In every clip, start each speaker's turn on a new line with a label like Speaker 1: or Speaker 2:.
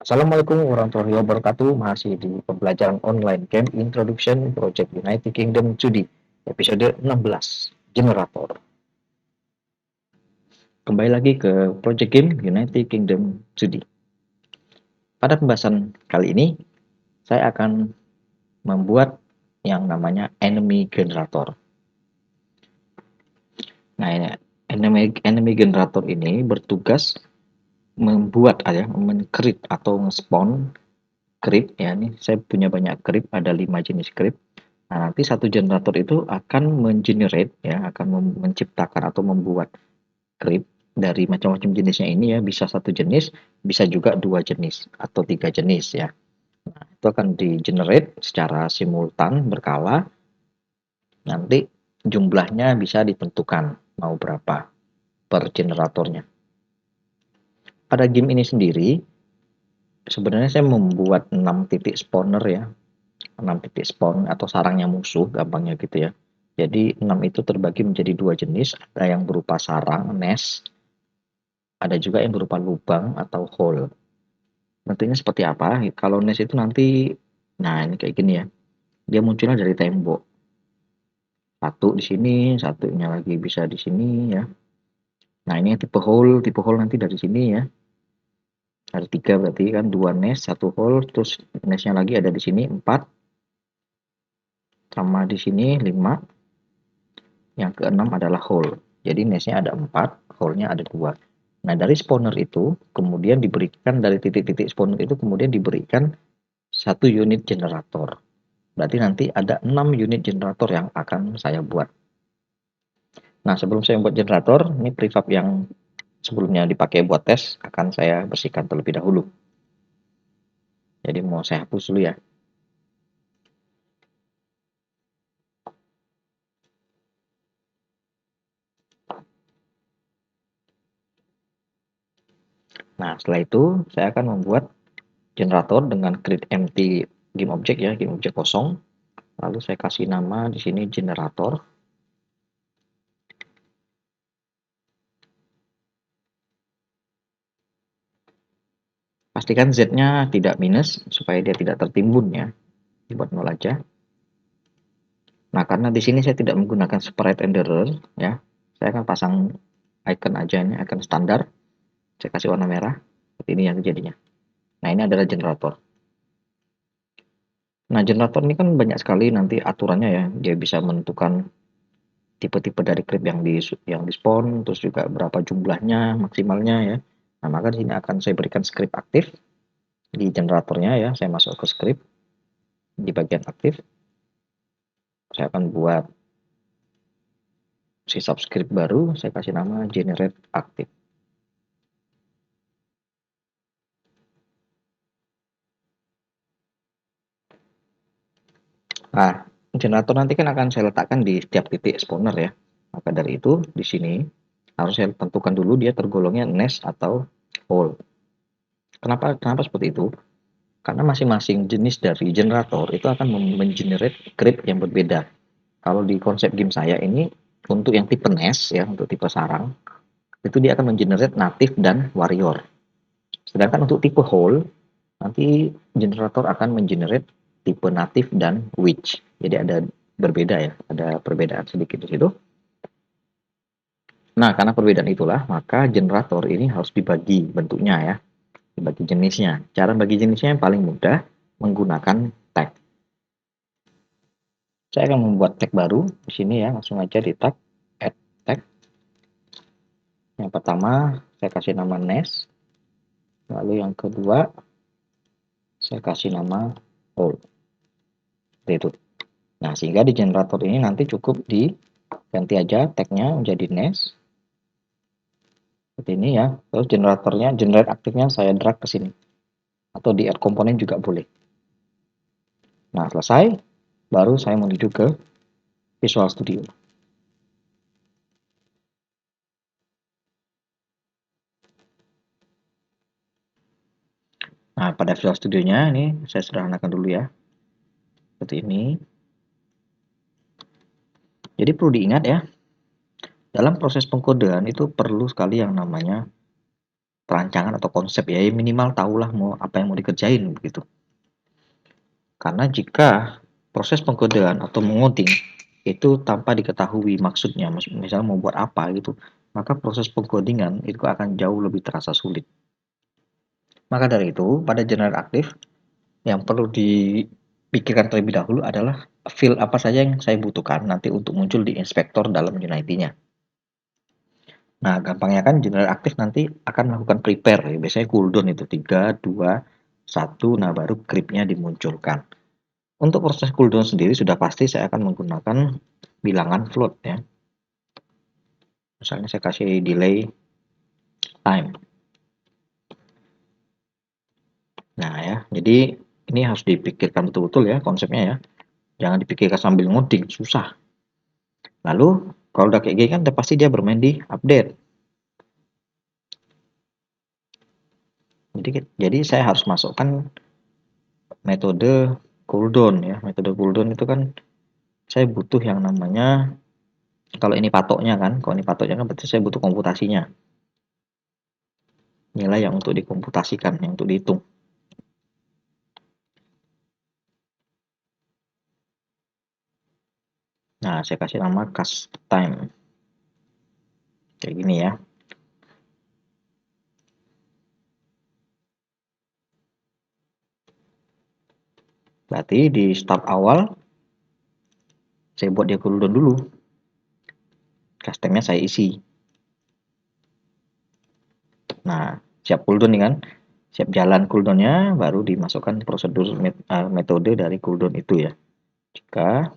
Speaker 1: Assalamualaikum warahmatullahi wabarakatuh. Masih di pembelajaran online game Introduction Project United Kingdom 2D episode 16 Generator. Kembali lagi ke Project Game United Kingdom 2D. Pada pembahasan kali ini saya akan membuat yang namanya enemy generator. Nah, ini enemy generator ini bertugas membuat men-create atau nge-spawn creep ya. Ini saya punya banyak creep, ada 5 jenis creep. Nah, nanti satu generator itu akan mengenerate ya, akan menciptakan atau membuat creep dari macam-macam jenisnya ini ya, bisa satu jenis, bisa juga dua jenis atau tiga jenis ya. Nah, itu akan di generate secara simultan berkala. Nanti jumlahnya bisa ditentukan mau berapa per generatornya. Pada game ini sendiri sebenarnya saya membuat 6 titik spawner ya. 6 titik spawn atau sarangnya musuh gampangnya gitu ya. Jadi 6 itu terbagi menjadi dua jenis, ada yang berupa sarang, nest, ada juga yang berupa lubang atau hole. Bentuknya seperti apa? Kalau nest itu nanti, nah ini kayak gini ya, dia munculnya dari tembok. Satu di sini, satunya lagi bisa di sini ya. Nah ini tipe hole nanti dari sini ya. Ada tiga berarti kan, dua nest, satu hole, terus nestnya lagi ada di sini 4, sama di sini 5. Yang keenam adalah hole. Jadi nestnya ada 4, hole-nya ada 2. Nah, dari spawner itu kemudian diberikan, dari titik-titik spawner itu kemudian diberikan satu unit generator. Berarti nanti ada 6 unit generator yang akan saya buat. Nah, sebelum saya membuat generator, ini prefab yang sebelumnya dipakai buat tes akan saya bersihkan terlebih dahulu. Jadi mau saya hapus dulu ya. Nah, setelah itu saya akan membuat generator dengan create empty game object ya, game object kosong. Lalu saya kasih nama di sini generator. Pastikan Z-nya tidak minus supaya dia tidak tertimbun ya. Dibuat 0 aja. Nah, karena di sini saya tidak menggunakan sprite renderer ya. Saya akan pasang icon aja ini, icon standar. Saya kasih warna merah. Seperti ini yang jadinya. Nah, ini adalah generator. Nah, generator ini kan banyak sekali nanti aturannya ya. Dia bisa menentukan tipe-tipe dari creep yang di spawn, terus juga berapa jumlahnya maksimalnya ya. Nah, maka di sini akan saya berikan script aktif di generatornya ya. Saya masuk ke script di bagian aktif. Saya akan buat si subscript baru, saya kasih nama generate active. Nah, generator nanti kan akan saya letakkan di setiap titik spawner ya. Maka dari itu di sini harus saya tentukan dulu dia tergolongnya nest atau hole. Kenapa seperti itu? Karena masing-masing jenis dari generator itu akan mengenerate creep yang berbeda. Kalau di konsep game saya ini, untuk yang tipe nest ya, untuk tipe sarang, itu dia akan mengenerate native dan warrior. Sedangkan untuk tipe hole, nanti generator akan mengenerate tipe native dan witch. Jadi ada berbeda ya, ada perbedaan sedikit di situ. Nah, karena perbedaan itulah, maka generator ini harus dibagi bentuknya ya, dibagi jenisnya. Cara bagi jenisnya yang paling mudah menggunakan tag. Saya akan membuat tag baru di sini ya, langsung aja di tag add tag. Yang pertama saya kasih nama nest, lalu yang kedua saya kasih nama hole. Itu. Nah, sehingga di generator ini nanti cukup diganti aja tagnya menjadi nest. Seperti ini ya. Terus generatornya, generate aktifnya saya drag ke sini. Atau di add komponen juga boleh. Nah, selesai. Baru saya menuju ke Visual Studio. Nah, pada Visual Studio-nya ini saya sederhanakan dulu ya. Seperti ini. Jadi perlu diingat ya, dalam proses pengkodean itu perlu sekali yang namanya perancangan atau konsep ya, minimal tahulah mau apa yang mau dikerjain begitu. Karena jika proses pengkodean atau mengoding itu tanpa diketahui maksudnya, misalnya mau buat apa gitu, maka proses pengkodingan itu akan jauh lebih terasa sulit. Maka dari itu, pada general aktif yang perlu dipikirkan terlebih dahulu adalah field apa saja yang saya butuhkan nanti untuk muncul di inspektor dalam Unity-nya. Nah, gampangnya kan general aktif nanti akan melakukan prepare, ya. Biasanya cooldown itu 3, 2, 1, nah baru gripnya dimunculkan. Untuk proses cooldown sendiri sudah pasti saya akan menggunakan bilangan float ya. Misalnya saya kasih delay time. Nah ya, jadi ini harus dipikirkan betul-betul ya konsepnya ya. Jangan dipikirkan sambil ngoding, susah. Lalu kalau udah kayak gini kan udah pasti dia bermain di update. Jadi saya harus masukkan metode cooldown ya. Metode cooldown itu kan saya butuh yang namanya, kalau ini patoknya kan, kalau ini patoknya kan berarti saya butuh komputasinya. Nilai yang untuk dikomputasikan, yang untuk dihitung. Nah, saya kasih nama cast time. Kayak gini ya. Berarti di start awal saya buat dia cooldown dulu. Customnya saya isi. Nah, siap cooldown nih kan. Siap jalan cooldownnya, baru dimasukkan prosedur metode dari cooldown itu ya. Jika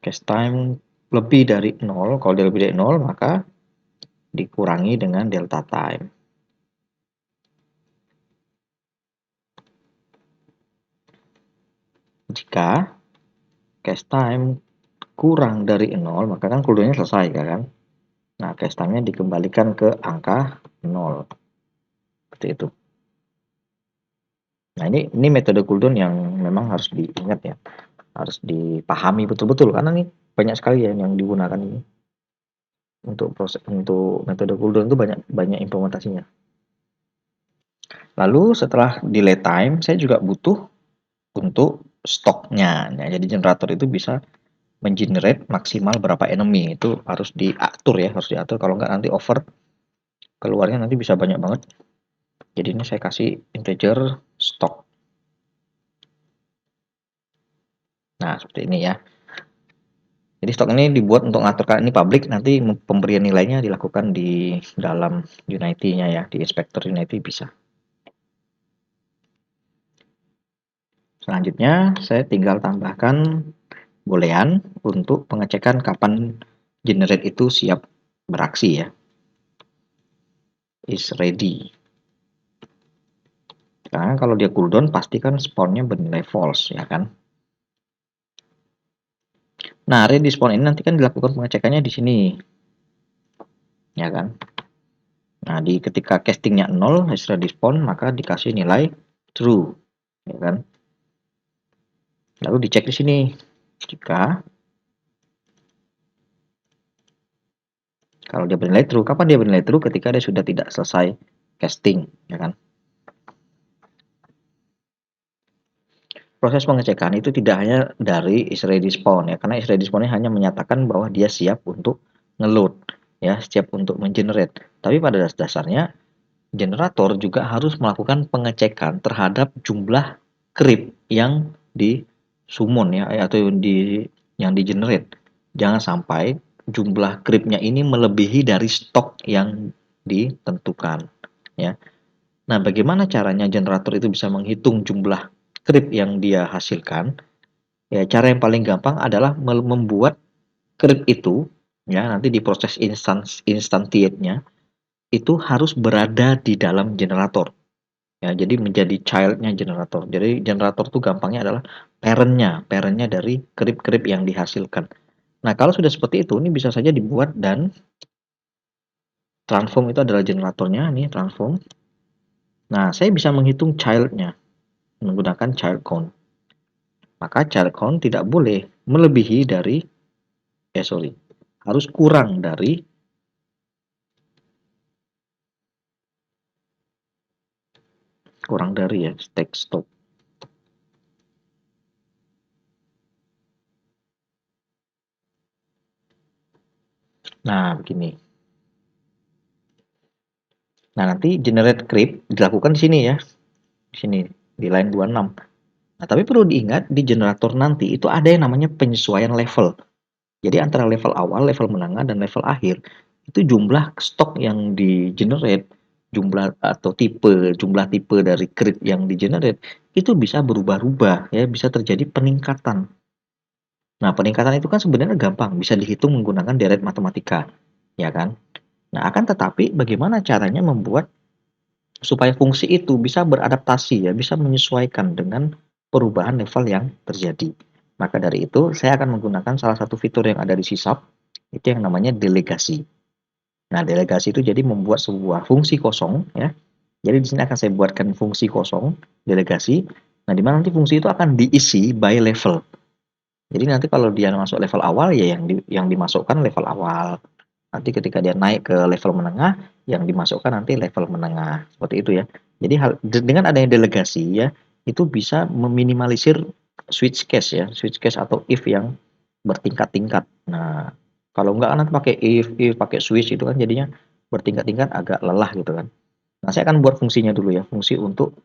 Speaker 1: cast time lebih dari 0, kalau dia lebih dari 0 maka dikurangi dengan delta time. Jika cast time kurang dari 0, maka kan cooldownnya selesai kan. Nah, cast time-nya dikembalikan ke angka 0. Seperti itu. Nah, ini metode cooldown yang memang harus diingat ya. Harus dipahami betul-betul karena nih banyak sekali ya yang digunakan ini. Untuk metode cooldown itu banyak implementasinya. Lalu setelah delay time, saya juga butuh untuk stoknya. Nah, jadi generator itu bisa mengenerate maksimal berapa enemy, itu harus diatur ya, harus diatur, kalau nggak nanti over, keluarnya nanti bisa banyak banget. Jadi ini saya kasih integer stock. Nah, seperti ini ya. Jadi stok ini dibuat untuk mengaturkan ini public, nanti pemberian nilainya dilakukan di dalam Unity-nya ya, di inspektor Unity bisa. Selanjutnya saya tinggal tambahkan boolean untuk pengecekan kapan generate itu siap beraksi ya. Is ready. Karena kalau dia cooldown pasti kan spawnnya bernilai false ya kan. Nah, ready spawn ini nanti kan dilakukan pengecekannya di sini. Ya kan. Nah, ketika castingnya 0, is ready spawn, maka dikasih nilai true. Ya kan. Lalu dicek di sini. Jika kalau dia bernilai true, kapan dia bernilai true? Ketika dia sudah tidak selesai casting, ya kan? Proses pengecekan itu tidak hanya dari is ready spawn ya, karena is ready spawn hanya menyatakan bahwa dia siap untuk ngeload, ya, siap untuk mengenerate. Tapi pada dasarnya generator juga harus melakukan pengecekan terhadap jumlah creep yang di summon ya, atau yang di generate. Jangan sampai jumlah creepnya ini melebihi dari stok yang ditentukan ya. Nah, bagaimana caranya generator itu bisa menghitung jumlah creep yang dia hasilkan? Ya, cara yang paling gampang adalah membuat creep itu ya, nanti di proses instantiate-nya itu harus berada di dalam generator. Ya, jadi menjadi child-nya generator. Jadi generator itu gampangnya adalah parent-nya dari creep-creep yang dihasilkan. Nah, kalau sudah seperti itu, ini bisa saja dibuat dan transform itu adalah generatornya, nih transform. Nah, saya bisa menghitung child-nya menggunakan child count. Maka child count tidak boleh melebihi dari, harus kurang dari kurang dari ya stack stop. Nah, begini. Nah, nanti generate creep dilakukan di sini ya. Di sini di line 26. Nah, tapi perlu diingat di generator nanti itu ada yang namanya penyesuaian level. Jadi antara level awal, level menengah, dan level akhir itu jumlah stok yang di generate, jumlah atau jumlah tipe dari creep yang di generate itu bisa berubah-ubah ya, bisa terjadi peningkatan. Nah, peningkatan itu kan sebenarnya gampang, bisa dihitung menggunakan deret matematika, ya kan? Nah, akan tetapi bagaimana caranya membuat supaya fungsi itu bisa beradaptasi ya, bisa menyesuaikan dengan perubahan level yang terjadi. Maka dari itu, saya akan menggunakan salah satu fitur yang ada di sysap, itu yang namanya delegasi. Nah, delegasi itu jadi membuat sebuah fungsi kosong ya. Jadi di sini akan saya buatkan fungsi kosong, delegasi. Nah, di mana nanti fungsi itu akan diisi by level. Jadi nanti kalau dia masuk level awal ya yang dimasukkan level awal. Nanti ketika dia naik ke level menengah, yang dimasukkan nanti level menengah. Seperti itu ya. Jadi dengan adanya delegasi ya, itu bisa meminimalisir switch case ya, switch case atau if yang bertingkat-tingkat. Nah, kalau enggak nanti pakai if pakai switch itu kan jadinya bertingkat-tingkat agak lelah gitu kan. Nah, saya akan buat fungsinya dulu ya, fungsi untuk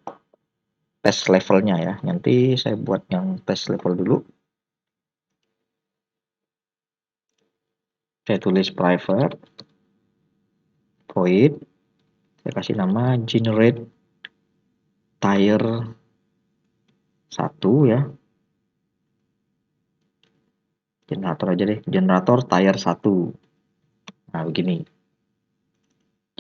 Speaker 1: tes levelnya ya. Nanti saya buat yang tes level dulu. Saya tulis private void, saya kasih nama generate tire 1 ya. Generator aja deh, generator tire 1. Nah, begini.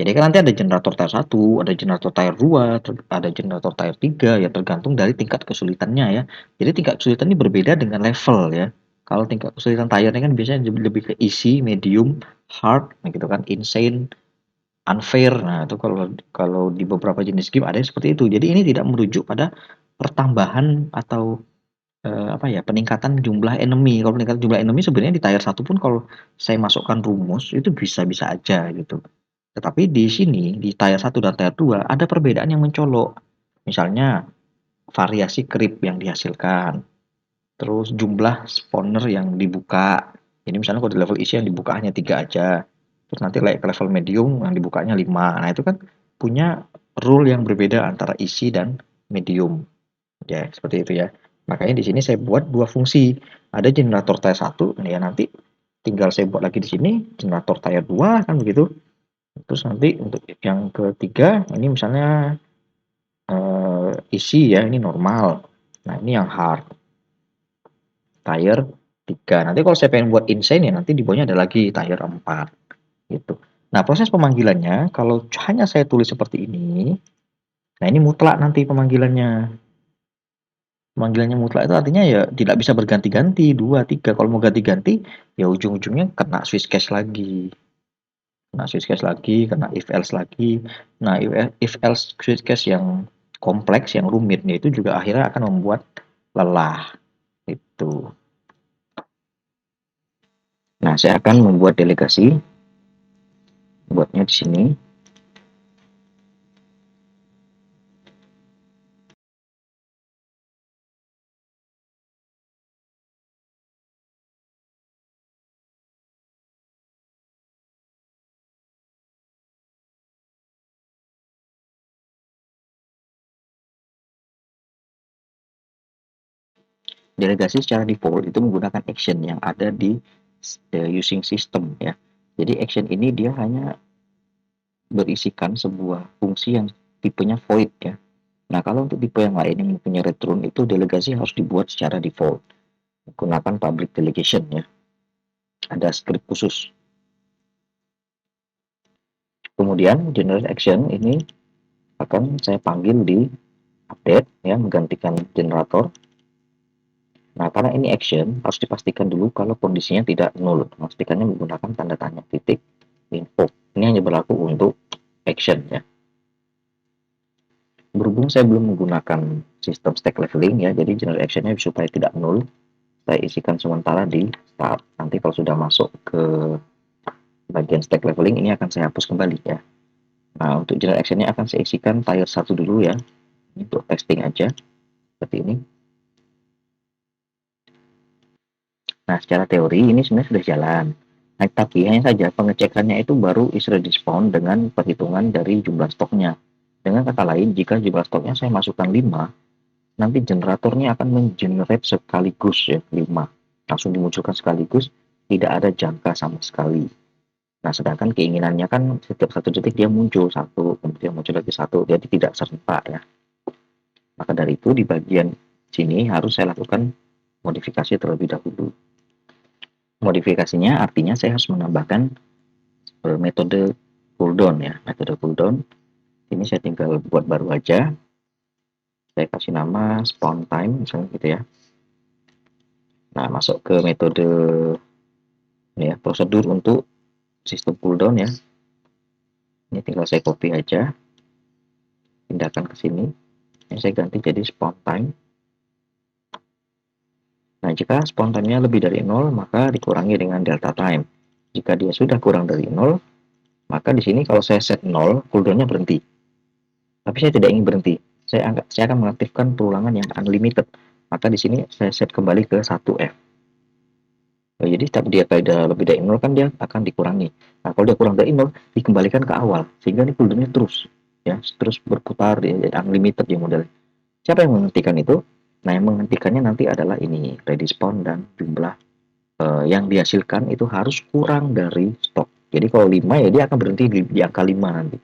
Speaker 1: Jadi kan nanti ada generator tire 1, ada generator tire 2, ada generator tire 3 ya tergantung dari tingkat kesulitannya ya. Jadi tingkat kesulitan ini berbeda dengan level ya. Kalau tingkat kesulitan tire ini kan biasanya lebih ke easy, medium, hard, nah gitu kan, insane, unfair. Nah, itu kalau kalau di beberapa jenis game ada yang seperti itu. Jadi ini tidak merujuk pada pertambahan atau apa ya, peningkatan jumlah enemy. Kalau peningkatan jumlah enemy sebenarnya di tier 1 pun kalau saya masukkan rumus itu bisa-bisa aja gitu. Tetapi di sini di tier 1 dan tier 2 ada perbedaan yang mencolok. Misalnya variasi creep yang dihasilkan, terus jumlah spawner yang dibuka. Jadi misalnya kalau di level isi yang dibuka hanya 3 aja. Terus nanti naik ke level medium yang dibukanya 5. Nah, itu kan punya rule yang berbeda antara isi dan medium. Ya, seperti itu ya. Makanya di sini saya buat dua fungsi. Ada generator tier 1, ya nanti tinggal saya buat lagi di sini generator tier 2 kan begitu. Terus nanti untuk yang ketiga ini misalnya isi ya, ini normal. Nah, ini yang hard. Tier 3. Nanti kalau saya pengen buat insane ya nanti di bawahnya ada lagi tier 4 gitu. Nah, proses pemanggilannya kalau hanya saya tulis seperti ini, nah ini mutlak nanti pemanggilannya. Pemanggilannya mutlak itu artinya ya tidak bisa berganti-ganti, 2, 3. Kalau mau ganti-ganti, ya ujung-ujungnya kena switch case lagi. Kena switch case lagi, kena if else lagi. Nah, if else switch case yang kompleks, yang rumit, itu juga akhirnya akan membuat lelah. Itu. Nah, saya akan membuat delegasi. Buatnya di sini. Delegasi secara default itu menggunakan action yang ada di using system ya. Jadi action ini dia hanya berisikan sebuah fungsi yang tipenya void ya. Nah, kalau untuk tipe yang lain yang punya return itu delegasi harus dibuat secara default. Menggunakan public delegation ya. Ada script khusus. Kemudian generate action ini akan saya panggil di update ya, menggantikan generator. Nah, karena ini action, harus dipastikan dulu kalau kondisinya tidak null. Pastikannya menggunakan tanda tanya titik info. Ini hanya berlaku untuk action ya. Berhubung saya belum menggunakan sistem stack leveling ya, jadi generate actionnya supaya tidak null, saya isikan sementara di start. Nanti kalau sudah masuk ke bagian stack leveling ini akan saya hapus kembali ya. Nah, untuk generate actionnya akan saya isikan tier 1 dulu ya. untuk testing aja seperti ini. Nah, secara teori ini sebenarnya sudah jalan. Nah, tapi hanya saja pengecekannya itu baru is ready spawn dengan perhitungan dari jumlah stoknya. Dengan kata lain, jika jumlah stoknya saya masukkan 5, nanti generatornya akan mengenerate sekaligus ya 5. Langsung dimunculkan sekaligus, tidak ada jangka sama sekali. Nah, sedangkan keinginannya kan setiap 1 detik dia muncul satu, kemudian muncul lagi satu, jadi tidak serentak ya. Maka dari itu di bagian sini harus saya lakukan modifikasi terlebih dahulu. Modifikasinya artinya saya harus menambahkan metode cooldown ya. Metode cooldown ini saya tinggal buat baru aja. Saya kasih nama spawn time misalnya gitu ya. Nah, masuk ke metode ya, prosedur untuk sistem cooldown ya. Ini tinggal saya copy aja, pindahkan ke sini. Ini saya ganti jadi spawn time. Nah, jika spawn time-nya lebih dari 0, maka dikurangi dengan delta time. Jika dia sudah kurang dari 0, maka di sini kalau saya set 0, cooldown-nya berhenti. Tapi saya tidak ingin berhenti. Saya akan mengaktifkan perulangan yang unlimited. Maka di sini saya set kembali ke 1F. Nah, jadi setiap dia pada lebih dari 0 kan dia akan dikurangi. Nah, kalau dia kurang dari 0, dikembalikan ke awal. Sehingga ini cooldown-nya terus. Ya, terus berputar di unlimited ya model. Siapa yang menghentikan itu? Nah, yang menghentikannya nanti adalah ini, ready spawn dan jumlah yang dihasilkan itu harus kurang dari stok. Jadi kalau 5 ya dia akan berhenti di angka 5 nanti.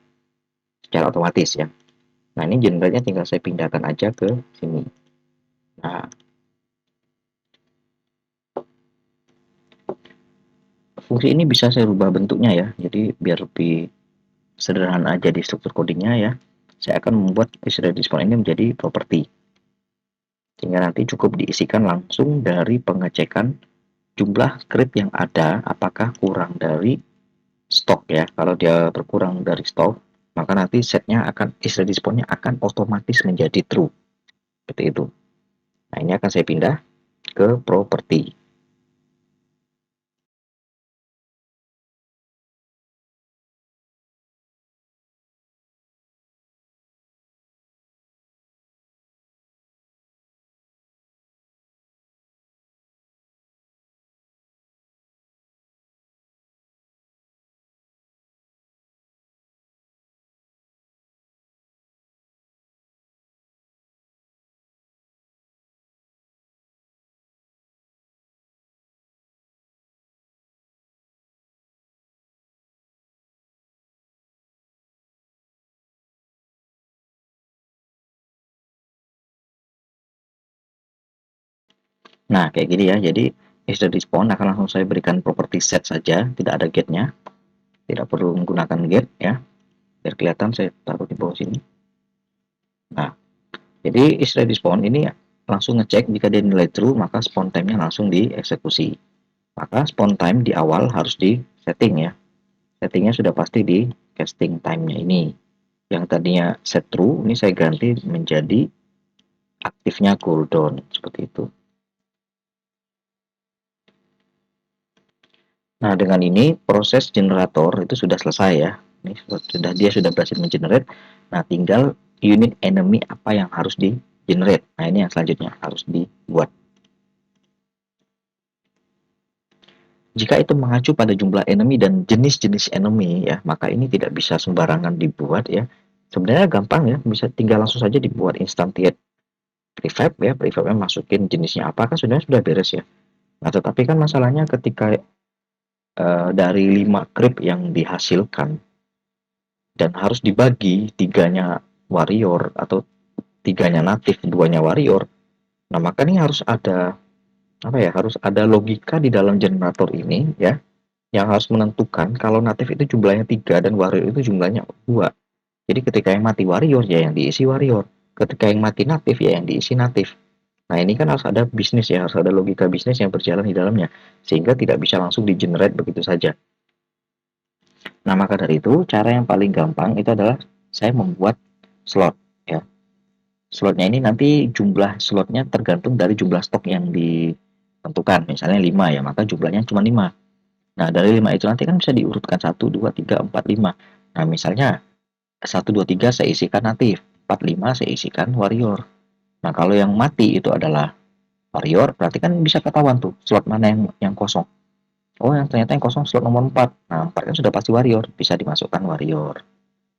Speaker 1: Secara otomatis ya. Nah, ini generate-nya tinggal saya pindahkan aja ke sini. Nah, fungsi ini bisa saya rubah bentuknya ya. Jadi biar lebih sederhana aja di struktur codingnya ya. Saya akan membuat istilah dispon ini menjadi property. Sehingga nanti cukup diisikan langsung dari pengecekan jumlah script yang ada apakah kurang dari stok ya. Kalau dia berkurang dari stok, maka nanti setnya akan istilah disponnya akan otomatis menjadi true. Seperti itu. Nah, ini akan saya pindah ke property. Nah, kayak gini ya. Jadi istilah dispon akan langsung saya berikan property set saja, tidak ada gate-nya. Tidak perlu menggunakan gate ya. Biar kelihatan saya taruh di bawah sini. Nah, jadi istilah dispon ini langsung ngecek jika dia nilai true, maka spawn time-nya langsung dieksekusi. Maka spawn time di awal harus di setting ya. Settingnya sudah pasti di casting time-nya ini. Yang tadinya set true, ini saya ganti menjadi aktifnya cooldown seperti itu. Nah, dengan ini proses generator itu sudah selesai ya. Ini sudah berhasil mengenerate. Nah, tinggal unit enemy apa yang harus di generate. Nah, ini yang selanjutnya harus dibuat. Jika itu mengacu pada jumlah enemy dan jenis-jenis enemy ya, maka ini tidak bisa sembarangan dibuat ya. Sebenarnya gampang ya, bisa tinggal langsung saja dibuat instantiate prefab ya, prefabnya masukin jenisnya apa kan sudah beres ya. Nah, tetapi kan masalahnya ketika dari 5 creep yang dihasilkan dan harus dibagi tiganya warrior atau tiganya natif, duanya warrior. Nah, maka ini harus ada apa ya? Harus ada logika di dalam generator ini ya, yang harus menentukan kalau natif itu jumlahnya 3 dan warrior itu jumlahnya 2. Jadi ketika yang mati warrior ya yang diisi warrior, ketika yang mati natif ya yang diisi natif. Nah, ini kan harus ada bisnis ya, harus ada logika bisnis yang berjalan di dalamnya sehingga tidak bisa langsung di-generate begitu saja. Nah, maka dari itu cara yang paling gampang itu adalah saya membuat slot ya. Slotnya ini nanti jumlah slotnya tergantung dari jumlah stok yang ditentukan. Misalnya 5 ya, maka jumlahnya cuma 5. Nah, dari 5 itu nanti kan bisa diurutkan 1, 2, 3, 4, 5. Nah, misalnya 1, 2, 3 saya isikan natif. 45 saya isikan warrior. Nah, kalau yang mati itu adalah warrior, berarti kan bisa ketahuan tuh slot mana yang kosong. Oh, yang ternyata yang kosong slot nomor 4. Nah, 4 kan sudah pasti warrior, bisa dimasukkan warrior.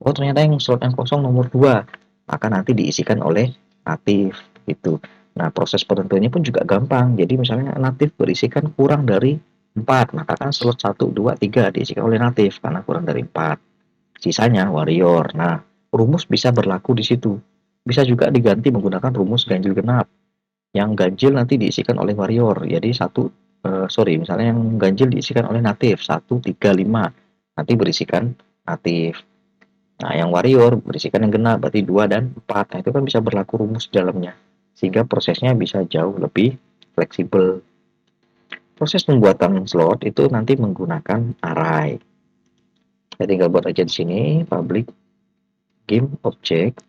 Speaker 1: Oh, ternyata yang slot yang kosong nomor 2, maka nanti diisikan oleh natif itu. Nah, proses penentuannya pun juga gampang. Jadi misalnya natif berisikan kurang dari 4, maka kan slot 1, 2, 3 diisikan oleh natif karena kurang dari 4. Sisanya warrior. Nah, rumus bisa berlaku di situ. Bisa juga diganti menggunakan rumus ganjil genap. Yang ganjil nanti diisikan oleh warrior. Jadi misalnya yang ganjil diisikan oleh natif 1, 3, 5. Nanti berisikan natif. Nah, yang warrior berisikan yang genap, berarti 2 dan 4. Nah, itu kan bisa berlaku rumus di dalamnya. Sehingga prosesnya bisa jauh lebih fleksibel. Proses pembuatan slot itu nanti menggunakan array. Saya tinggal buat aja di sini, public game object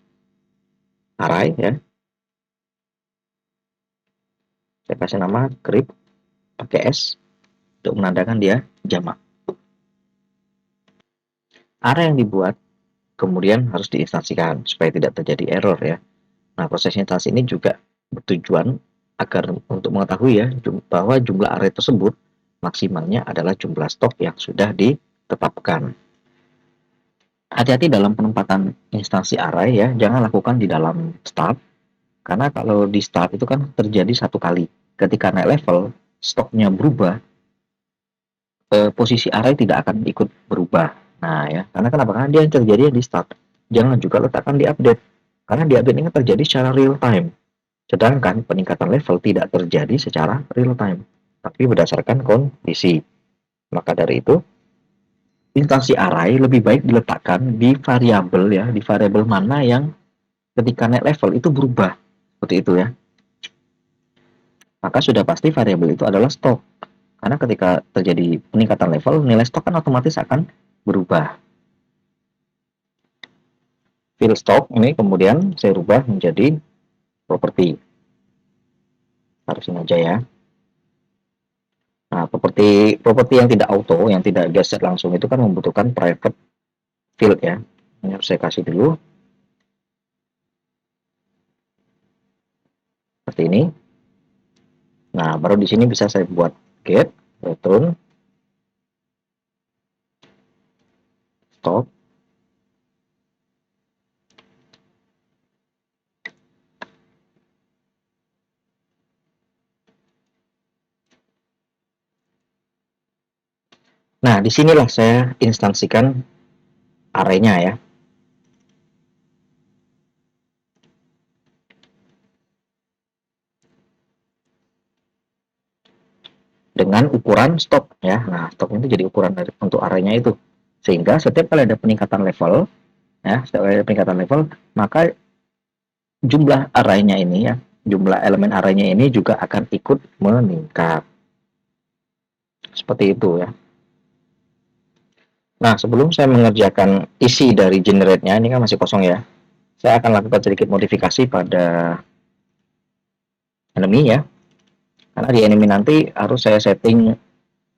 Speaker 1: array ya. Saya kasih nama grip pakai S untuk menandakan dia jamak. Array yang dibuat kemudian harus diinstansikan supaya tidak terjadi error ya. Nah, proses instansi ini juga bertujuan agar untuk mengetahui ya bahwa jumlah array tersebut maksimalnya adalah jumlah stok yang sudah ditetapkan. Hati-hati dalam penempatan instansi array ya, jangan lakukan di dalam start, karena kalau di start itu kan terjadi satu kali. Ketika naik level, stoknya berubah, posisi array tidak akan ikut berubah. Nah ya, karena kenapa? Karena dia yang terjadi di start. Jangan juga letakkan di update, karena di update ini terjadi secara real time. Sedangkan peningkatan level tidak terjadi secara real time, tapi berdasarkan kondisi. Maka dari itu, instansi array lebih baik diletakkan di variabel ya, di variabel mana yang ketika naik level itu berubah. Seperti itu ya. Maka sudah pasti variabel itu adalah stok. Karena ketika terjadi peningkatan level, nilai stok kan otomatis akan berubah. Fill stock ini kemudian saya rubah menjadi property. Harus ini aja ya. Nah, properti yang tidak auto, yang tidak geser langsung itu kan membutuhkan private field ya. Ini harus saya kasih dulu seperti ini. Nah, baru di sini bisa saya buat get return stop. Nah, disinilah saya instansikan array-nya ya. Dengan ukuran stok ya. Nah, stok itu jadi ukuran untuk array-nya itu. Sehingga setiap kali ada peningkatan level, ya, setiap kali ada peningkatan level, maka jumlah array-nya ini ya, jumlah elemen array-nya ini juga akan ikut meningkat. Seperti itu ya. Nah, sebelum saya mengerjakan isi dari generate-nya, ini kan masih kosong ya. Saya akan lakukan sedikit modifikasi pada enemy ya. Karena di enemy nanti harus saya setting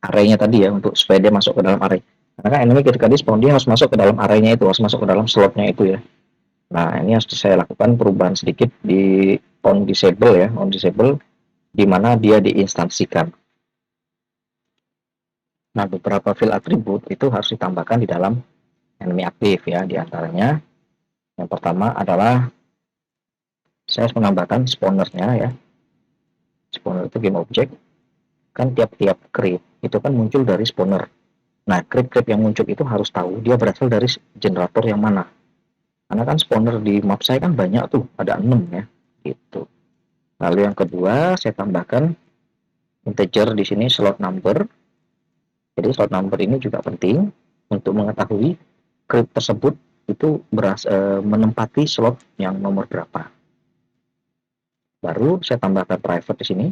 Speaker 1: array-nya tadi ya, untuk supaya dia masuk ke dalam array. Karena kan enemy ketika di spawn, dia harus masuk ke dalam array-nya itu, harus masuk ke dalam slotnya itu ya. Nah, ini harus saya lakukan perubahan sedikit di on disable ya, on disable, di mana dia diinstansikan. Nah, beberapa field atribut itu harus ditambahkan di dalam enemy aktif ya. Di antaranya yang pertama adalah saya harus menambahkan spawnernya ya. Spawner itu game object, kan tiap-tiap creep itu kan muncul dari spawner. Nah, creep-creep yang muncul itu harus tahu dia berasal dari generator yang mana. Karena kan spawner di map saya kan banyak tuh, ada 6 ya. Gitu. Lalu yang kedua, saya tambahkan integer di sini slot number. Jadi slot number ini juga penting untuk mengetahui creep tersebut itu menempati slot yang nomor berapa. Baru saya tambahkan private di sini.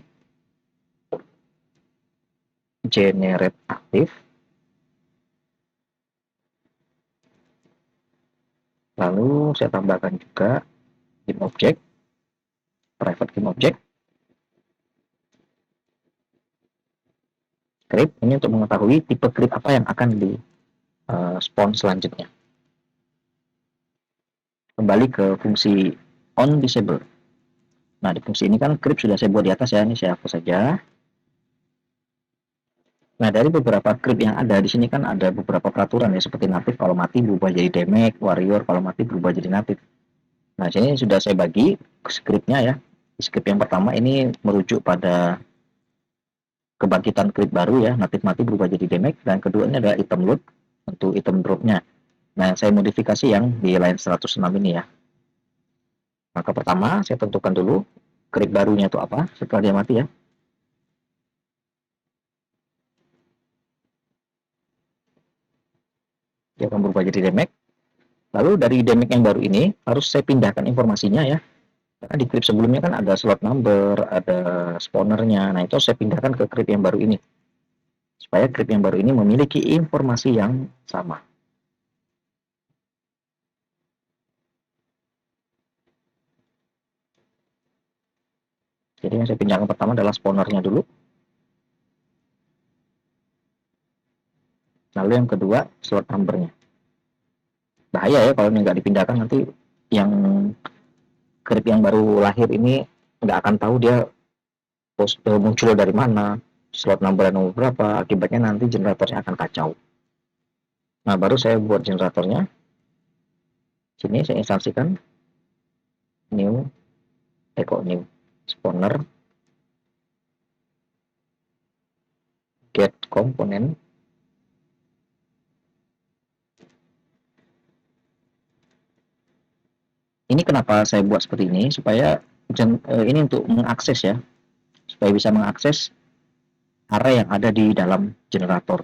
Speaker 1: Generate aktif. Lalu saya tambahkan juga game object, private game object. Script ini untuk mengetahui tipe script apa yang akan di spawn selanjutnya. kembali ke fungsi on disable. Nah, di fungsi ini kan script sudah saya buat di atas ya, ini saya hapus saja. Nah, dari beberapa script yang ada di sini kan ada beberapa peraturan ya, seperti native kalau mati berubah jadi damage, warrior kalau mati berubah jadi native. Nah, sini sudah saya bagi scriptnya ya. Script yang pertama ini merujuk pada kebangkitan script baru ya, native mati berubah jadi damage, dan kedua ini adalah item loot untuk item dropnya. Nah, saya modifikasi yang di line 106 ini ya. Maka pertama saya tentukan dulu script barunya itu apa setelah dia mati ya. Dia akan berubah jadi damage. Lalu dari damage yang baru ini harus saya pindahkan informasinya ya. Karena di script sebelumnya kan ada slot number, ada spawnernya. Nah, itu saya pindahkan ke script yang baru ini. Supaya script yang baru ini memiliki informasi yang sama. Jadi yang saya pindahkan pertama adalah spawnernya dulu. Lalu yang kedua slot numbernya. Bahaya ya kalau ini nggak dipindahkan, nanti yang script yang baru lahir ini nggak akan tahu dia muncul dari mana, slot number nomor berapa, akibatnya nanti generatornya akan kacau. Nah, baru saya buat generatornya. Sini saya instansikan new new spawner get component. Ini kenapa saya buat seperti ini, supaya ini untuk mengakses ya, supaya bisa mengakses array yang ada di dalam generator.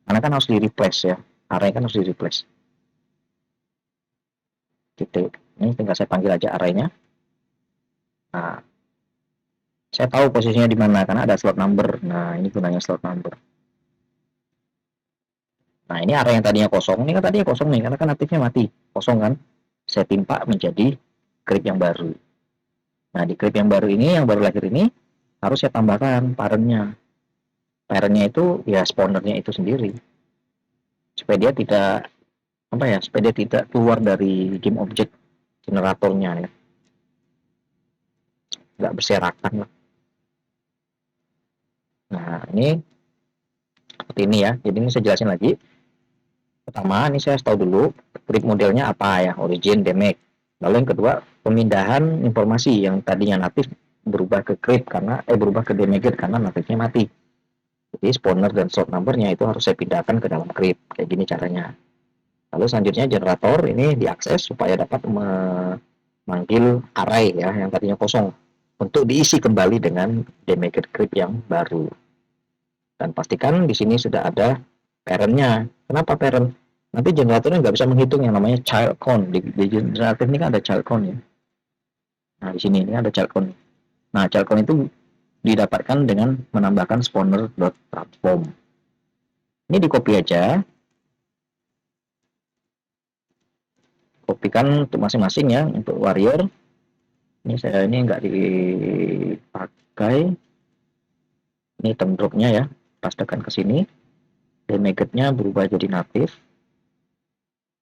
Speaker 1: Karena kan harus di replace ya, array kan harus di replace. Gitu. Ini tinggal saya panggil aja arraynya. Nah, saya tahu posisinya di mana karena ada slot number. Nah, ini gunanya slot number. Nah, ini area yang tadinya kosong. Ini kan tadinya kosong nih, karena kan aktifnya mati. Kosong kan? Saya timpa menjadi script yang baru. Nah, di script yang baru ini, yang baru lahir ini, harus saya tambahkan parentnya. Parentnya itu ya spawnernya itu sendiri. Supaya dia tidak, apa ya, supaya dia tidak keluar dari game object generatornya ya. Nggak berserakan lah. Nah, ini seperti ini ya. Jadi ini saya jelasin lagi. Pertama, ini saya tahu dulu script modelnya apa ya, origin, damage. Lalu yang kedua, pemindahan informasi yang tadinya natif berubah ke script karena berubah ke damage karena natifnya mati. Jadi spawner dan slot numbernya itu harus saya pindahkan ke dalam script. Kayak gini caranya. Lalu selanjutnya generator ini diakses supaya dapat memanggil array ya yang tadinya kosong untuk diisi kembali dengan damage script yang baru. Dan pastikan di sini sudah ada parentnya. Kenapa parent? Nanti generatornya nggak bisa menghitung yang namanya child count. Di generator ini kan ada child count ya. Nah, di sini ini ada child count. Nah, child count itu didapatkan dengan menambahkan spawner.transform. Ini di copy aja. Kopikan untuk masing-masing ya. Untuk warrior. Ini saya ini nggak dipakai. Ini item dropnya ya. Pastekan ke sini. Damage-nya berubah jadi native.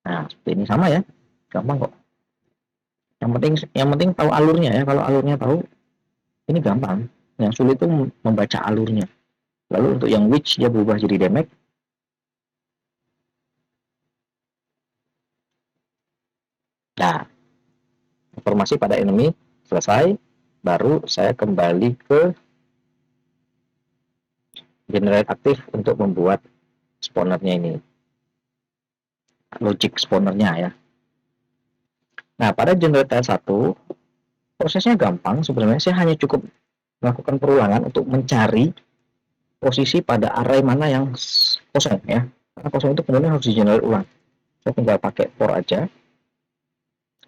Speaker 1: Nah, seperti ini sama ya. Gampang kok. Yang penting tahu alurnya ya. Kalau alurnya tahu, ini gampang. Yang sulit itu membaca alurnya. Lalu untuk yang witch dia berubah jadi damage. Nah, informasi pada enemy selesai. Baru saya kembali ke generate aktif untuk membuat spawnernya ini. Logic spawnernya ya. Nah, pada generator 1 prosesnya gampang sebenarnya. Saya hanya cukup melakukan perulangan untuk mencari posisi pada array mana yang kosong ya. Karena kosong itu kemudian harus di-generate ulang. Saya tinggal pakai for aja.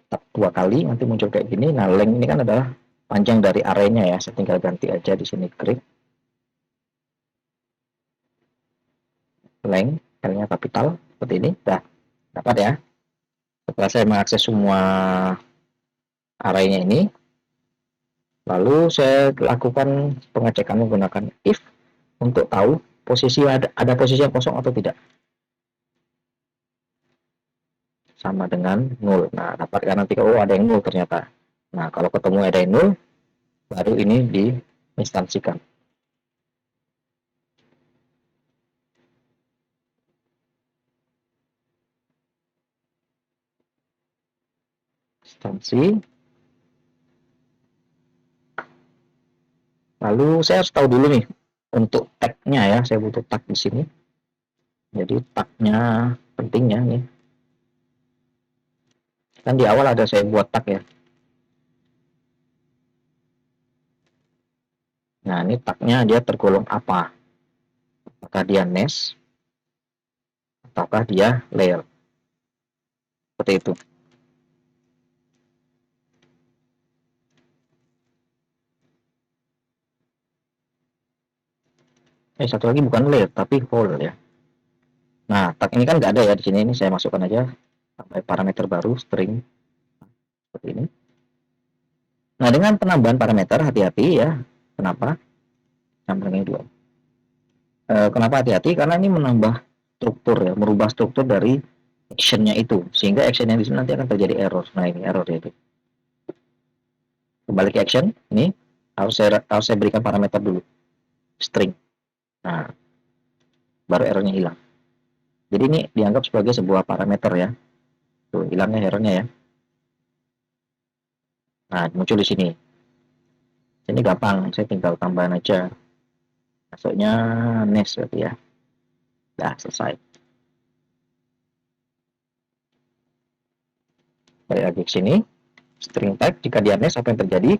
Speaker 1: Tap 2 kali nanti muncul kayak gini. Nah, length ini kan adalah panjang dari arraynya ya. Saya tinggal ganti aja di sini klik length, L-nya kapital seperti ini. Dah dapat ya. Setelah saya mengakses semua arraynya ini, lalu saya lakukan pengecekan menggunakan if untuk tahu posisi ada posisi yang kosong atau tidak. sama dengan 0. Nah, dapatkan nanti, oh ada yang 0 ternyata. Nah, kalau ketemu ada yang 0, baru ini diinstansikan. Instansi. Lalu saya harus tahu dulu nih, untuk tag-nya ya, saya butuh tag di sini. Jadi tag-nya pentingnya nih. Kan di awal ada saya buat tag ya. Nah, ini tag-nya dia tergolong apa? Apakah dia nest ataukah dia layer? Seperti itu. Satu lagi bukan layer tapi whole ya. Nah, tag ini kan nggak ada ya di sini. Ini saya masukkan aja sampai parameter baru string seperti ini. Nah, dengan penambahan parameter hati-hati ya. Kenapa? Sampling dua. Kenapa hati-hati? Karena ini menambah struktur ya, merubah struktur dari actionnya itu, sehingga action yang di sini nanti akan terjadi error. Nah, ini error ya itu. Kembali ke action, ini harus saya berikan parameter dulu, string. Nah, baru errornya hilang. Jadi ini dianggap sebagai sebuah parameter ya. Tuh, hilangnya errornya ya. Nah, muncul di sini. Ini gampang, saya tinggal tambahan aja. Masuknya nest berarti ya. Nah, selesai. Balik lagi ke sini. String type, jika dia nest apa yang terjadi?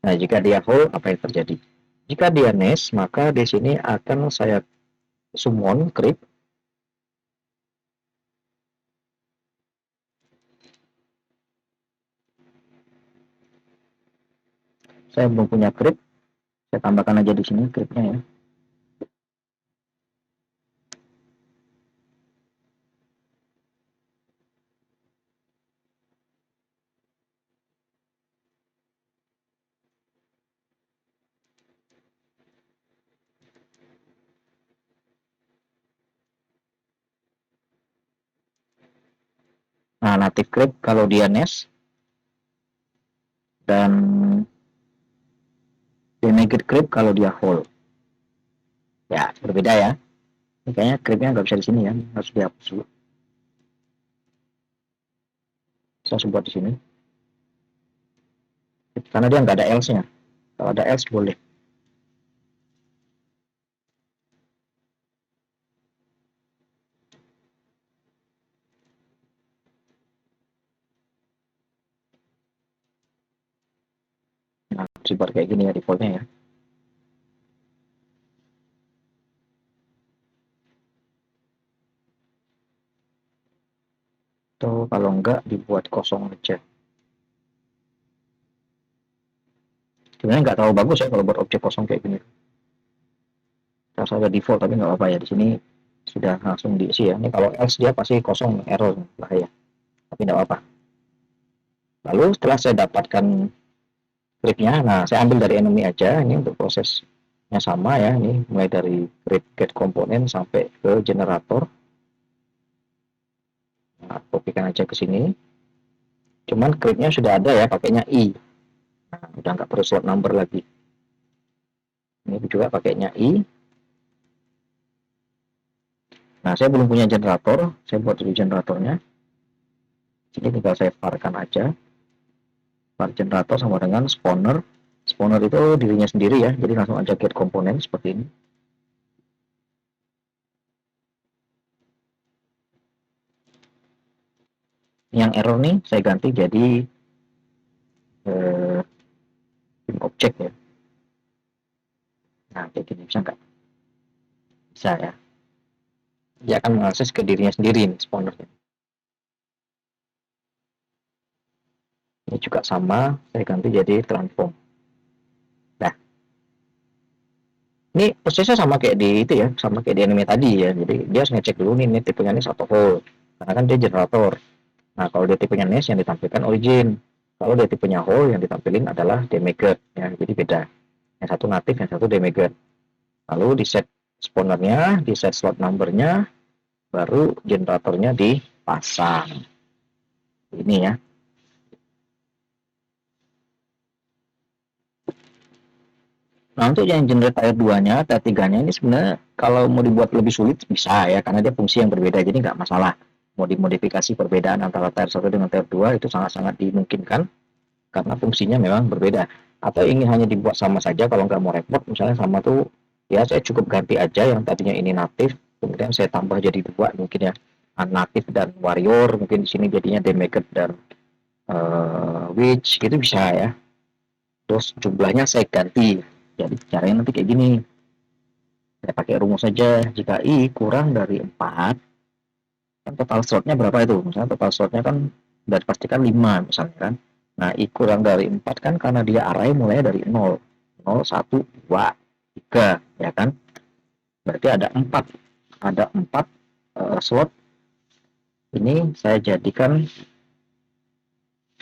Speaker 1: Nah, jika dia whole apa yang terjadi? Jika dia nest, maka di sini akan saya summon creep. Saya belum punya creep, saya tambahkan aja di sini creepnya ya. Nah, native creep kalau dia nest dan demigrate creep kalau dia whole. Ya, berbeda ya. Ini kayaknya creepnya nggak bisa di sini ya, harus dihapus dulu. Saya buat di sini. Karena dia nggak ada else-nya. Kalau ada else boleh. Nah, dibuat kayak gini ya defaultnya ya. Atau kalau enggak dibuat kosong aja. Sebenarnya nggak terlalu bagus ya kalau buat objek kosong kayak gini. Harus ada default tapi nggak apa-apa ya, di sini sudah langsung diisi ya. Ini kalau else dia pasti kosong, error, bahaya. Tapi nggak apa-apa. Lalu setelah saya dapatkan scriptnya, nah saya ambil dari enemy aja. Ini untuk prosesnya sama ya. Ini mulai dari create get komponen sampai ke generator. Nah, kopikan aja ke sini. Cuman create-nya sudah ada ya, pakainya i. Nah, udah nggak perlu slot number lagi. Ini juga pakainya i. Nah, saya belum punya generator, saya buat dulu generatornya. Jadi tinggal saya varkan aja. Var generator sama dengan spawner. Spawner itu dirinya sendiri ya, jadi langsung aja get komponen seperti ini. Yang error nih saya ganti jadi objek ya. Nah, kayak gini bisa nggak? Bisa ya. Dia akan mengakses ke dirinya sendiri nih, spawnernya. Ini juga sama, saya ganti jadi transform. Nah, ini prosesnya sama kayak di itu ya, sama kayak di anime tadi ya. Jadi dia harus ngecek dulu nih, tipenya ini satu whole. Karena kan dia generator. Nah, kalau dia tipenya nest yang ditampilkan origin. Kalau dia tipenya whole yang ditampilkan adalah demigrate ya. Jadi beda. Yang satu native, yang satu demigrate. Lalu di set spawnernya, di set slot numbernya, baru generatornya dipasang. Ini ya. Nah, untuk yang generate tier 2-nya, tier 3-nya ini sebenarnya kalau mau dibuat lebih sulit bisa ya, karena dia fungsi yang berbeda, jadi nggak masalah. Mau dimodifikasi perbedaan antara tier 1 dengan tier 2 itu sangat-sangat dimungkinkan, karena fungsinya memang berbeda. Atau ingin hanya dibuat sama saja, kalau nggak mau repot, misalnya sama tuh, ya saya cukup ganti aja yang tadinya ini natif, kemudian saya tambah jadi dua mungkin ya, natif dan warrior, mungkin di sini jadinya damage dan witch, gitu bisa ya. Terus jumlahnya saya ganti. Jadi caranya nanti kayak gini. Saya pakai rumus saja. Jika I kurang dari 4, kan total slotnya berapa itu? Misalnya total slotnya kan sudah dipastikan 5 misalnya kan. Nah, I kurang dari 4 kan karena dia array mulainya dari 0. 0, 1, 2, 3, ya kan? Berarti ada 4. Ada 4 slot. Ini saya jadikan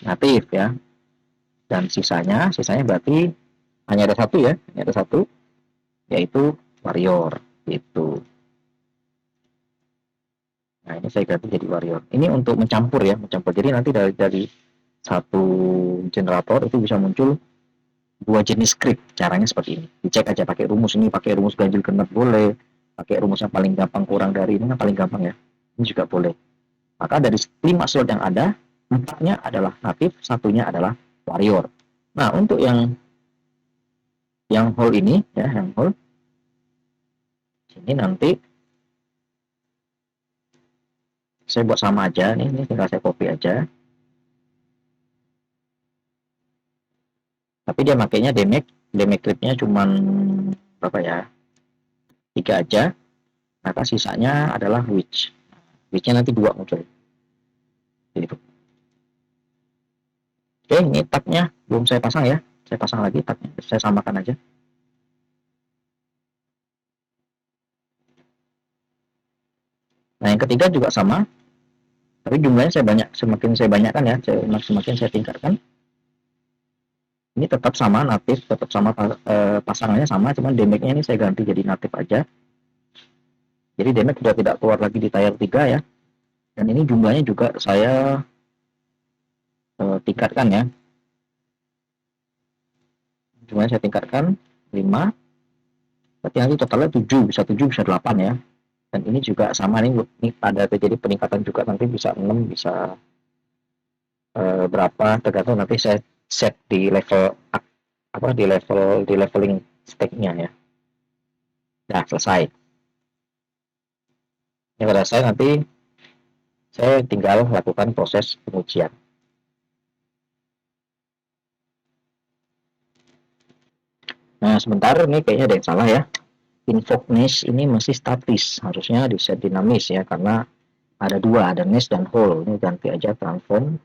Speaker 1: natif ya. Dan sisanya berarti hanya ada satu ya. Hanya ada satu, yaitu warrior. Itu. Nah, ini saya ganti jadi warrior. Ini untuk mencampur ya, mencampur. Jadi nanti dari satu generator itu bisa muncul dua jenis script. Caranya seperti ini. Dicek aja pakai rumus ini, pakai rumus ganjil genap boleh, pakai rumus yang paling gampang kurang dari ini yang paling gampang ya. Ini juga boleh. Maka dari 5 slot yang ada, 4-nya adalah natif, satunya adalah warrior. Nah, untuk yang whole ini ya, yang whole ini nanti saya buat sama aja nih, ini tinggal saya copy aja. Tapi dia makainya damage critnya cuman berapa ya, 3 aja, maka sisanya adalah witchnya nanti 2 muncul. Jadi itu. Oke, ini tabnya belum saya pasang ya, saya pasang lagi tabnya, saya samakan aja. Nah, yang ketiga juga sama, tapi jumlahnya saya banyak, semakin saya banyakkan ya, semakin saya tingkatkan. Ini tetap sama natif, tetap sama pasangannya sama, cuman damage-nya ini saya ganti jadi natif aja. Jadi damage sudah tidak keluar lagi di tier 3 ya. Dan ini jumlahnya juga saya tingkatkan ya. Jumlahnya saya tingkatkan 5, berarti nanti totalnya 7, bisa 7, bisa 8 ya. Dan ini juga sama nih, ini ada terjadi peningkatan juga, nanti bisa 6, bisa berapa, tergantung nanti saya set di level apa, di leveling stake-nya ya. Nah, selesai. Yang selesai nanti saya tinggal lakukan proses pengujian. Nah, sebentar ini kayaknya ada yang salah ya. Invoke nest ini masih statis, harusnya di set dinamis ya, karena ada dua, ada nest dan hole. Ini ganti aja transform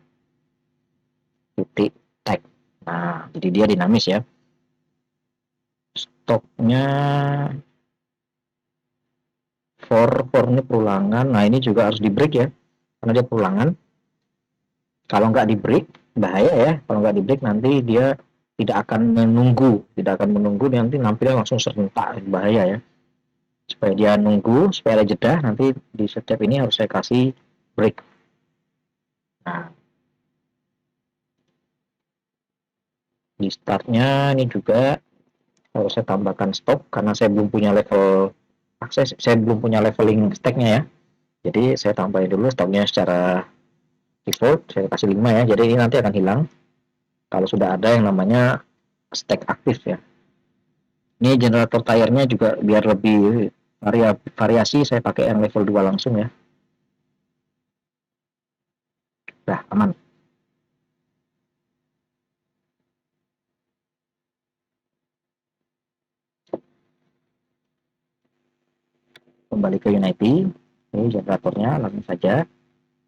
Speaker 1: titik tag. Nah, jadi dia dinamis ya. Stoknya for ini perulangan. Nah, ini juga harus di break ya, karena dia perulangan. Kalau nggak di break, bahaya ya. Kalau nggak di break nanti dia tidak akan menunggu nanti nampilnya langsung serentak, bahaya ya. Supaya dia nunggu, supaya ada jeda, nanti di setiap ini harus saya kasih break. Nah, di startnya ini juga harus saya tambahkan stop, karena saya belum punya level akses, saya belum punya leveling stacknya ya. Jadi saya tambahin dulu stopnya secara default, saya kasih 5 ya, jadi ini nanti akan hilang kalau sudah ada yang namanya stack aktif ya. Ini generator tire-nya juga biar lebih variasi, saya pakai yang level 2 langsung ya. Nah, aman. Kembali ke Unity, ini generatornya langsung saja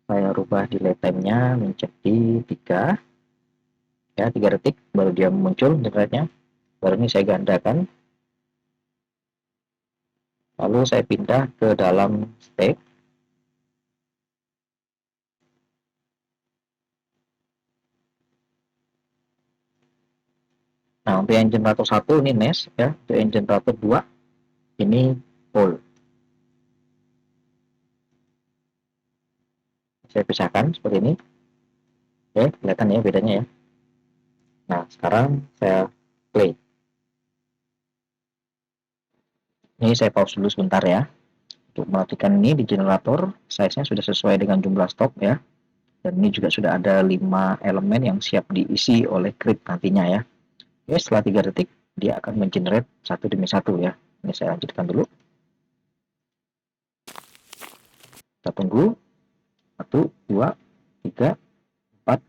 Speaker 1: saya rubah delay time-nya menjadi 3 ya, 3 detik baru dia muncul generate-nya. Baru ini saya gandakan, lalu saya pindah ke dalam stake. Nah, untuk yang generator 1 ini nest ya, untuk yang generator 2 ini pole. Saya pisahkan seperti ini. Oke, kelihatan ya bedanya ya. Nah, sekarang saya play. Ini saya pause dulu sebentar ya. Untuk mematikan ini di generator, size-nya sudah sesuai dengan jumlah stok ya. Dan ini juga sudah ada 5 elemen yang siap diisi oleh crypt nantinya ya. Oke, setelah 3 detik, dia akan mengenerate satu demi satu ya. Ini saya lanjutkan dulu. Kita tunggu. 1, 2, 3, 4,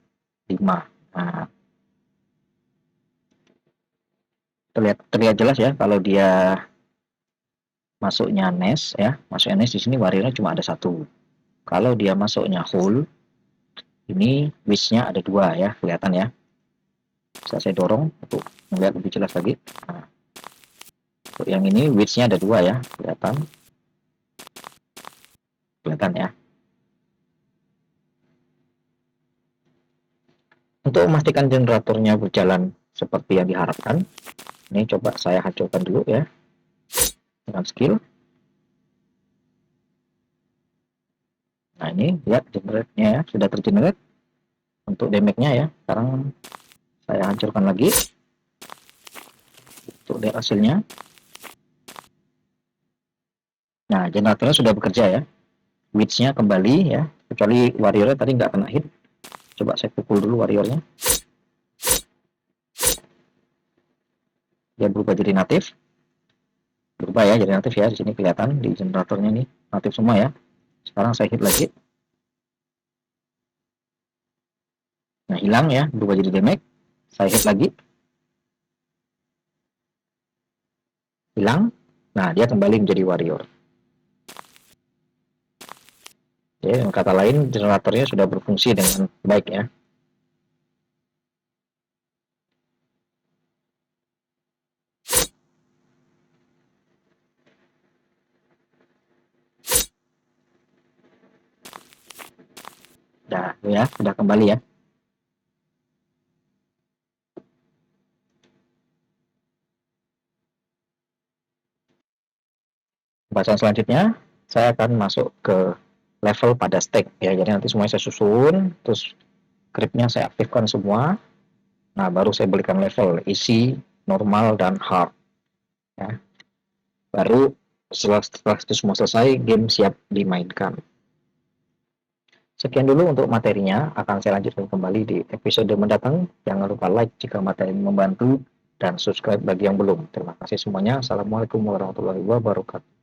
Speaker 1: 5. Nah, terlihat jelas ya kalau dia masuknya nest ya. Masuknya nest di sini warriornya cuma ada satu. Kalau dia masuknya hole, ini wish-nya ada dua ya, kelihatan ya. Bisa saya dorong untuk melihat lebih jelas lagi. Nah, untuk yang ini wish-nya ada dua ya, kelihatan ya. Untuk memastikan generatornya berjalan seperti yang diharapkan, ini coba saya hancurkan dulu ya dengan skill. Nah ini lihat generate-nya ya, sudah tergenerate untuk damage-nya ya. Sekarang saya hancurkan lagi untuk lihat hasilnya. Nah generatornya sudah bekerja ya, width-nya kembali ya, kecuali warrior tadi nggak kena hit. Coba saya pukul dulu warriornya, dia berubah jadi natif. Berubah ya jadi natif ya, di sini kelihatan di generatornya nih natif semua ya. Sekarang saya hit lagi, nah hilang ya, berubah jadi damage. Saya hit lagi, hilang. Nah dia kembali menjadi warrior. Ya, dengan kata lain generatornya sudah berfungsi dengan baik ya. Nah ya sudah kembali ya. Pembahasan selanjutnya saya akan masuk ke level pada stack ya. Jadi nanti semuanya saya susun, terus scriptnya saya aktifkan semua. Nah baru saya berikan level easy, normal, dan hard ya. Baru setelah itu semua selesai, game siap dimainkan. Sekian dulu untuk materinya, akan saya lanjutkan kembali di episode mendatang. Jangan lupa like jika materi membantu dan subscribe bagi yang belum. Terima kasih semuanya. Assalamualaikum warahmatullahi wabarakatuh.